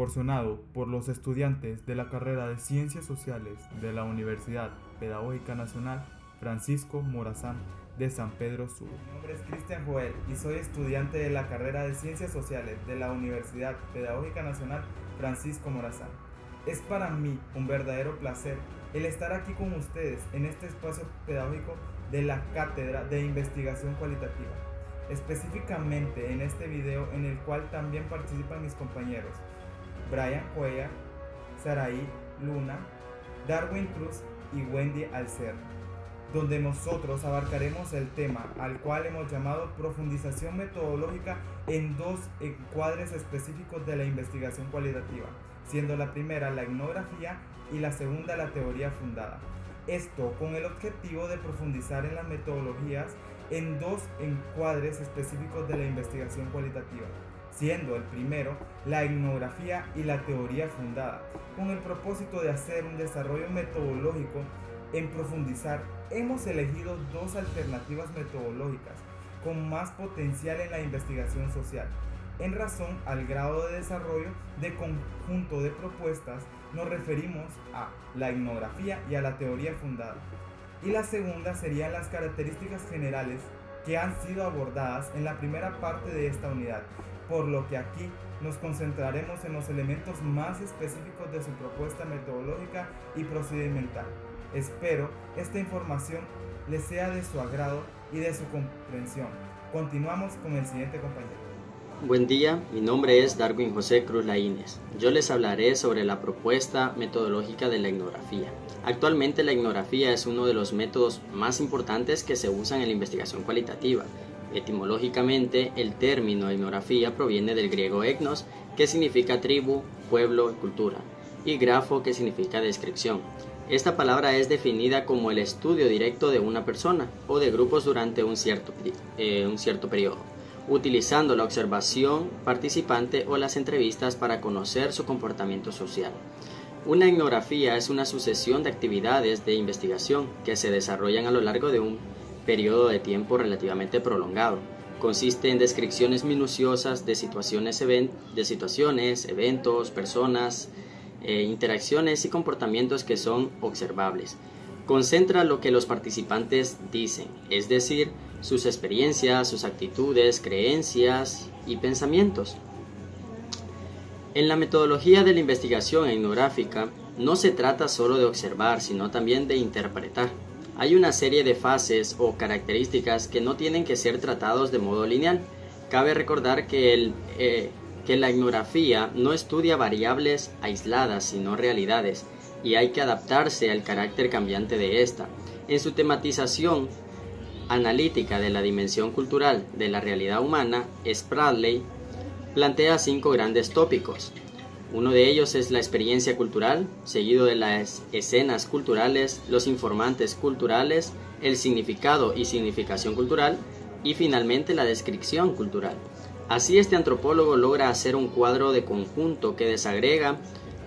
proporcionado por los estudiantes de la carrera de Ciencias Sociales de la Universidad Pedagógica Nacional Francisco Morazán de San Pedro Sula. Mi nombre es Cristian Joel y soy estudiante de la carrera de Ciencias Sociales de la Universidad Pedagógica Nacional Francisco Morazán. Es para mí un verdadero placer el estar aquí con ustedes en este espacio pedagógico de la Cátedra de Investigación Cualitativa, específicamente en este video en el cual también participan mis compañeros Brian Cuellar, Saraí Luna, Darwin Cruz y Wendy Alcer, donde nosotros abarcaremos el tema al cual hemos llamado profundización metodológica en dos encuadres específicos de la investigación cualitativa, siendo la primera la etnografía y la segunda la teoría fundada. Esto con el objetivo de profundizar en las metodologías en dos encuadres específicos de la investigación cualitativa, siendo el primero la etnografía y la teoría fundada, con el propósito de hacer un desarrollo metodológico. En profundizar, hemos elegido dos alternativas metodológicas con más potencial en la investigación social. En razón al grado de desarrollo de conjunto de propuestas, nos referimos a la etnografía y a la teoría fundada. Y la segunda serían las características generales que han sido abordadas en la primera parte de esta unidad, por lo que aquí nos concentraremos en los elementos más específicos de su propuesta metodológica y procedimental. Espero esta información les sea de su agrado y de su comprensión. Continuamos con el siguiente compañero. Buen día, mi nombre es Darwin José Cruz Laínez. Yo les hablaré sobre la propuesta metodológica de la etnografía. Actualmente la etnografía es uno de los métodos más importantes que se usan en la investigación cualitativa. Etimológicamente, el término etnografía proviene del griego etnos, que significa tribu, pueblo y cultura, y grafo, que significa descripción. Esta palabra es definida como el estudio directo de una persona o de grupos durante un cierto periodo, utilizando la observación participante o las entrevistas para conocer su comportamiento social. Una etnografía es una sucesión de actividades de investigación que se desarrollan a lo largo de un periodo de tiempo relativamente prolongado. Consiste en descripciones minuciosas de situaciones, eventos, personas, interacciones y comportamientos que son observables. Concentra lo que los participantes dicen, es decir, sus experiencias, sus actitudes, creencias y pensamientos. En la metodología de la investigación etnográfica no se trata solo de observar, sino también de interpretar. Hay una serie de fases o características que no tienen que ser tratados de modo lineal. Cabe recordar que la etnografía no estudia variables aisladas, sino realidades, y hay que adaptarse al carácter cambiante de esta. En su tematización analítica de la dimensión cultural de la realidad humana, Spradley plantea 5 grandes tópicos. Uno de ellos es la experiencia cultural, seguido de las escenas culturales, los informantes culturales, el significado y significación cultural, y finalmente la descripción cultural. Así, este antropólogo logra hacer un cuadro de conjunto que desagrega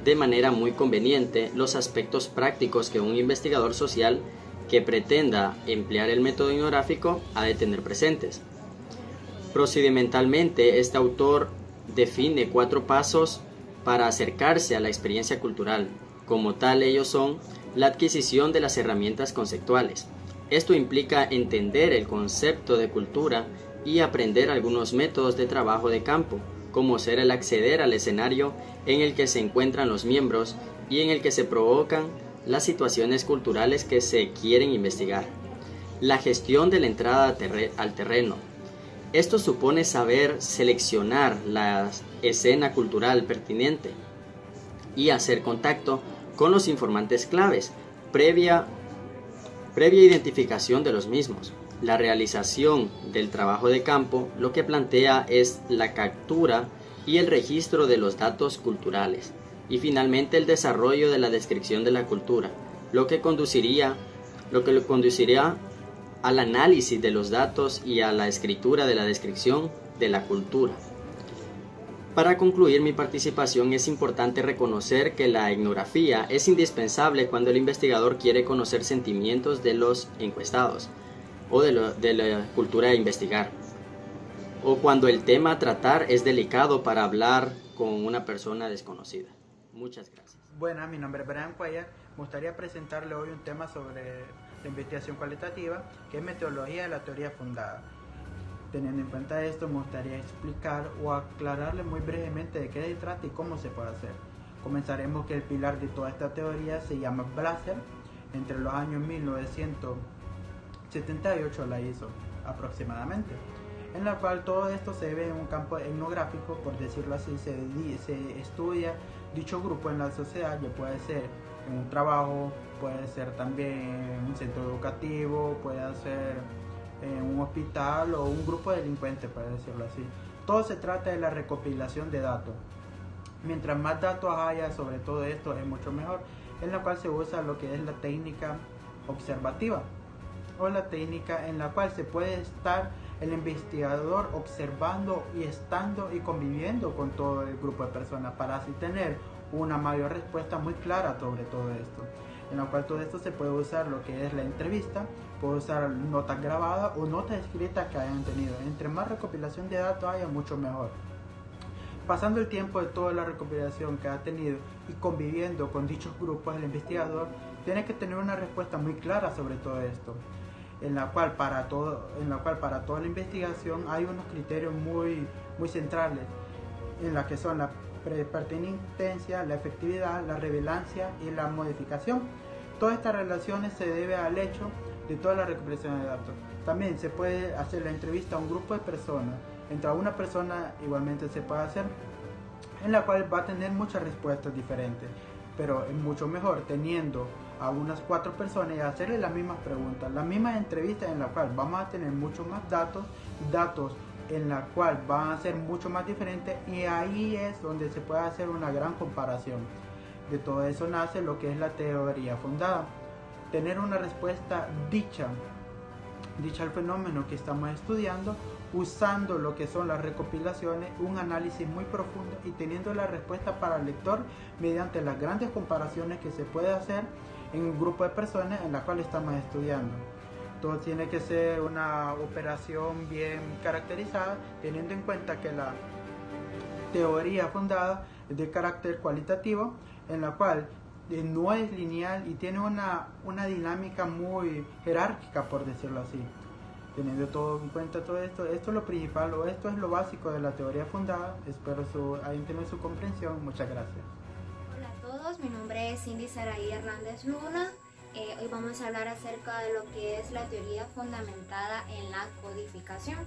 de manera muy conveniente los aspectos prácticos que un investigador social que pretenda emplear el método etnográfico ha de tener presentes. Procedimentalmente, este autor define 4 pasos para acercarse a la experiencia cultural. Como tal, ellos son la adquisición de las herramientas conceptuales. Esto implica entender el concepto de cultura y aprender algunos métodos de trabajo de campo, como ser el acceder al escenario en el que se encuentran los miembros y en el que se provocan las situaciones culturales que se quieren investigar. La gestión de la entrada al terreno. Esto supone saber seleccionar la escena cultural pertinente y hacer contacto con los informantes claves, previa identificación de los mismos. La realización del trabajo de campo lo que plantea es la captura y el registro de los datos culturales, y finalmente el desarrollo de la descripción de la cultura, lo que conduciría al análisis de los datos y a la escritura de la descripción de la cultura. Para concluir mi participación, es importante reconocer que la etnografía es indispensable cuando el investigador quiere conocer sentimientos de los encuestados o de la cultura a investigar, o cuando el tema a tratar es delicado para hablar con una persona desconocida. Muchas gracias. Buenas, mi nombre es Brian Cuellar. Me gustaría presentarle hoy un tema sobre la investigación cualitativa, que es metodología de la teoría fundada. Teniendo en cuenta esto, me gustaría explicar o aclararle muy brevemente de qué se trata y cómo se puede hacer. Comenzaremos que el pilar de toda esta teoría se llama Blaser. Entre los años 1978 la hizo aproximadamente, en la cual todo esto se ve en un campo etnográfico, por decirlo así. Se estudia dicho grupo en la sociedad, ya puede ser en un trabajo, puede ser también en un centro educativo, puede ser en un hospital o un grupo de delincuentes, para decirlo así. Todo se trata de la recopilación de datos. Mientras más datos haya sobre todo esto, es mucho mejor, en la cual se usa lo que es la técnica observativa, o la técnica en la cual se puede estar el investigador observando y estando y conviviendo con todo el grupo de personas, para así tener una mayor respuesta muy clara sobre todo esto, en la cual todo esto se puede usar lo que es la entrevista, puede usar notas grabadas o notas escritas que hayan tenido. Entre más recopilación de datos haya, mucho mejor. Pasando el tiempo de toda la recopilación que ha tenido y conviviendo con dichos grupos, el investigador tiene que tener una respuesta muy clara sobre todo esto, en la cual para toda la investigación hay unos criterios muy centrales, en la que son la pertinencia, la efectividad, la relevancia y la modificación. Todas estas relaciones se deben al hecho de toda la recopilación de datos. También se puede hacer la entrevista a un grupo de personas. Entre una persona igualmente se puede hacer, en la cual va a tener muchas respuestas diferentes, pero es mucho mejor teniendo a unas 4 personas y hacerle las mismas preguntas, las mismas entrevistas, en la cual vamos a tener mucho más datos en la cual van a ser mucho más diferentes, y ahí es donde se puede hacer una gran comparación. De todo eso nace lo que es la teoría fundada, tener una respuesta dicha al fenómeno que estamos estudiando, usando lo que son las recopilaciones, un análisis muy profundo y teniendo la respuesta para el lector mediante las grandes comparaciones que se puede hacer en un grupo de personas en la cual estamos estudiando. Todo tiene que ser una operación bien caracterizada, teniendo en cuenta que la teoría fundada es de carácter cualitativo, en la cual no es lineal y tiene una dinámica muy jerárquica, por decirlo así. Teniendo todo en cuenta todo esto es lo principal, o esto es lo básico de la teoría fundada. Espero hayan tenido su comprensión. Muchas gracias. Hola a todos, mi nombre es Cindy Saraí Hernández Luna. Hoy vamos a hablar acerca de lo que es la teoría fundamentada en la codificación.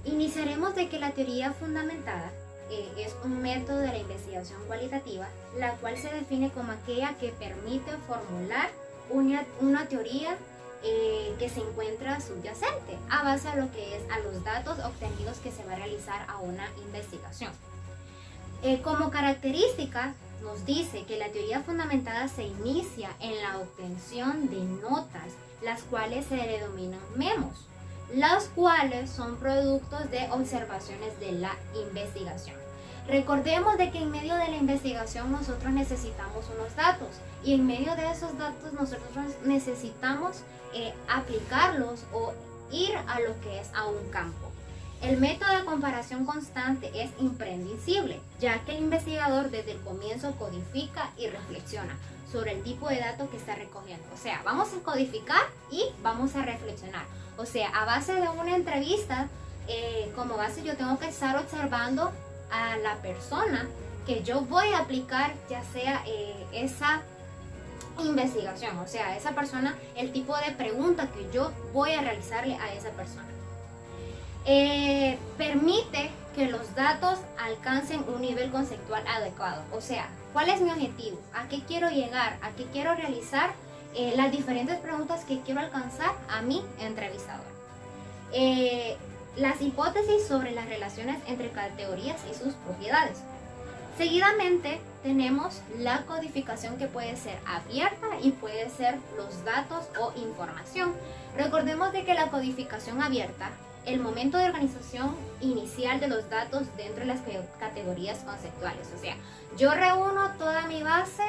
Iniciaremos de que la teoría fundamentada es un método de la investigación cualitativa, la cual se define como aquella que permite formular una teoría que se encuentra subyacente a base a lo que es a los datos obtenidos que se va a realizar a una investigación. Como característica nos dice que la teoría fundamentada se inicia en la obtención de notas, las cuales se denominan memos, las cuales son productos de observaciones de la investigación. Recordemos de que en medio de la investigación nosotros necesitamos unos datos, y en medio de esos datos nosotros necesitamos aplicarlos o ir a lo que es a un campo. El método de comparación constante es imprescindible, ya que el investigador desde el comienzo codifica y reflexiona sobre el tipo de datos que está recogiendo. O sea, vamos a codificar y vamos a reflexionar. O sea, a base de una entrevista, como base yo tengo que estar observando a la persona que yo voy a aplicar, ya sea esa investigación, o sea, esa persona, el tipo de pregunta que yo voy a realizarle a esa persona. Permite que los datos alcancen un nivel conceptual adecuado. O sea, ¿cuál es mi objetivo? ¿A qué quiero llegar? ¿A qué quiero realizar? Las diferentes preguntas que quiero alcanzar a mi entrevistador. Las hipótesis sobre las relaciones entre categorías y sus propiedades. Seguidamente tenemos la codificación, que puede ser abierta y puede ser los datos o información. Recordemos de que la codificación abierta, el momento de organización inicial de los datos dentro de las categorías conceptuales. O sea, yo reúno toda mi base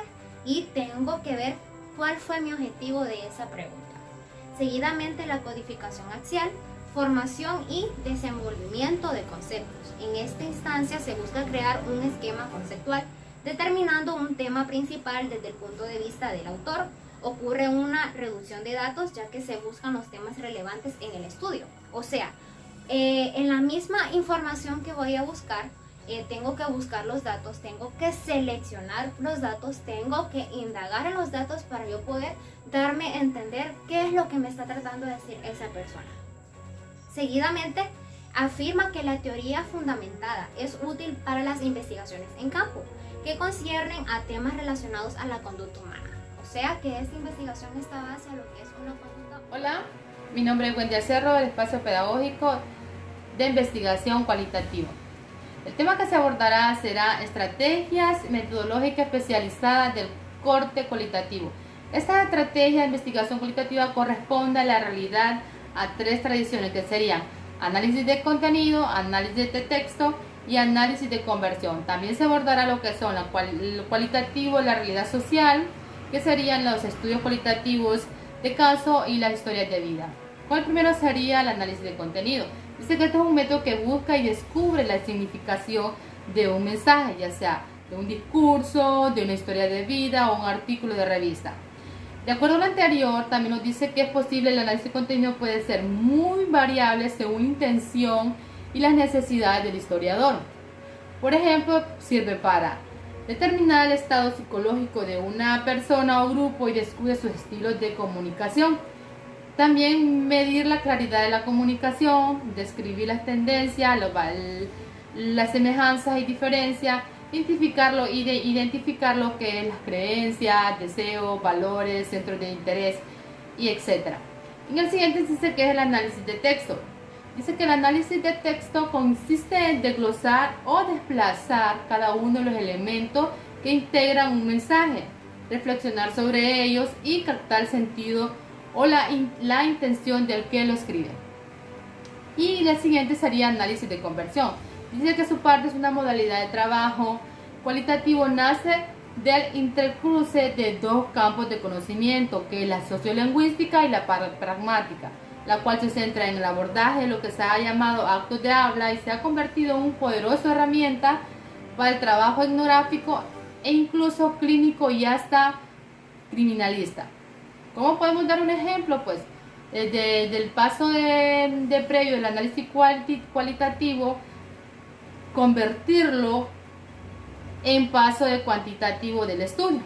y tengo que ver cuál fue mi objetivo de esa pregunta. Seguidamente la codificación axial formación y desenvolvimiento de conceptos. En esta instancia se busca crear un esquema conceptual, determinando un tema principal desde el punto de vista del autor. Ocurre una reducción de datos ya que se buscan los temas relevantes en el estudio. O sea, en la misma información que voy a buscar, tengo que buscar los datos, tengo que seleccionar los datos, tengo que indagar en los datos para yo poder darme a entender qué es lo que me está tratando de decir esa persona. Seguidamente, afirma que la teoría fundamentada es útil para las investigaciones en campo, que conciernen a temas relacionados a la conducta humana. O sea que esta investigación está hacia lo que es una conducta. Hola, mi nombre es Wendy Cerro, del Espacio Pedagógico de Investigación Cualitativa. El tema que se abordará será estrategias metodológicas especializadas del corte cualitativo. Esta estrategia de investigación cualitativa corresponde a la realidad a tres tradiciones que serían análisis de contenido, análisis de texto y análisis de conversión. También se abordará lo que son lo cualitativo, la realidad social, que serían los estudios cualitativos de caso y las historias de vida. El primero sería el análisis de contenido. Dice que este es un método que busca y descubre la significación de un mensaje, ya sea de un discurso, de una historia de vida o un artículo de revista. De acuerdo a lo anterior, también nos dice que es posible el análisis de contenido puede ser muy variable según la intención y las necesidades del historiador. Por ejemplo, sirve para determinar el estado psicológico de una persona o grupo y descubre sus estilos de comunicación. También medir la claridad de la comunicación, describir las tendencias, las semejanzas y diferencias, identificar lo que es las creencias, deseos, valores, centros de interés y etc. En el siguiente dice que es el análisis de texto. Dice que el análisis de texto consiste en desglosar o desplazar cada uno de los elementos que integran un mensaje, reflexionar sobre ellos y captar el sentido o la intención del que lo escribe. Y la siguiente sería análisis de conversión. Dice que su parte es una modalidad de trabajo cualitativo, nace del intercruce de dos campos de conocimiento, que es la sociolingüística y la pragmática, la cual se centra en el abordaje de lo que se ha llamado actos de habla y se ha convertido en una poderosa herramienta para el trabajo etnográfico e incluso clínico y hasta criminalista. ¿Cómo podemos dar un ejemplo? Pues desde el paso de previo del análisis cualitativo, convertirlo en paso de cuantitativo del estudio.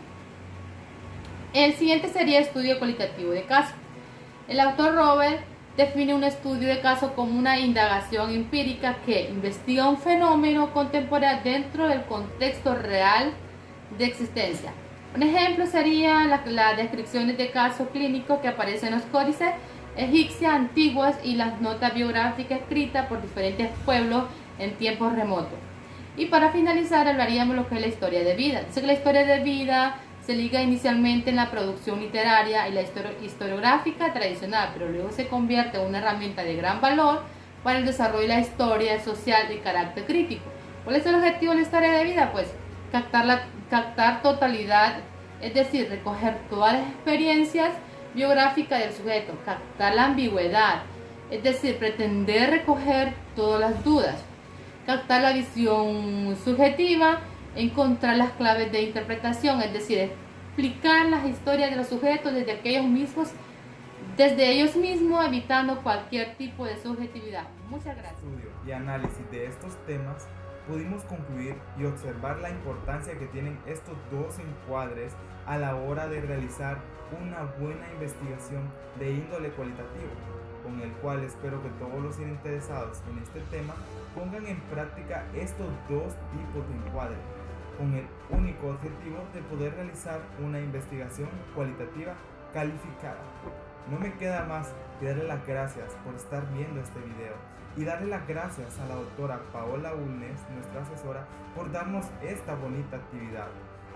El siguiente sería estudio cualitativo de caso. El autor Robert define un estudio de caso como una indagación empírica que investiga un fenómeno contemporáneo dentro del contexto real de existencia. Un ejemplo sería las descripciones de casos clínicos que aparecen en los códices egipcios antiguos y las notas biográficas escritas por diferentes pueblos en tiempos remotos. Y para finalizar hablaríamos lo que es la historia de vida. Dice que la historia de vida se liga inicialmente en la producción literaria y la historiográfica tradicional, pero luego se convierte en una herramienta de gran valor para el desarrollo de la historia social de carácter crítico. ¿Cuál es el objetivo de la historia de vida? Pues captar totalidad, es decir, recoger todas las experiencias biográficas del sujeto, captar la ambigüedad, es decir, pretender recoger todas las dudas, captar la visión subjetiva, encontrar las claves de interpretación, es decir, explicar las historias de los sujetos desde ellos mismos, evitando cualquier tipo de subjetividad. Muchas gracias. Estudio y análisis de estos temas, pudimos concluir y observar la importancia que tienen estos dos encuadres a la hora de realizar una buena investigación de índole cualitativo, con el cual espero que todos los interesados en este tema pongan en práctica estos dos tipos de encuadre, con el único objetivo de poder realizar una investigación cualitativa calificada. No me queda más que darle las gracias por estar viendo este video y darle las gracias a la doctora Paola Bulnes, nuestra asesora, por darnos esta bonita actividad.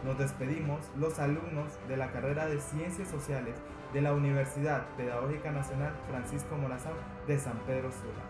Nos despedimos los alumnos de la carrera de Ciencias Sociales de la Universidad Pedagógica Nacional Francisco Morazán de San Pedro Sula.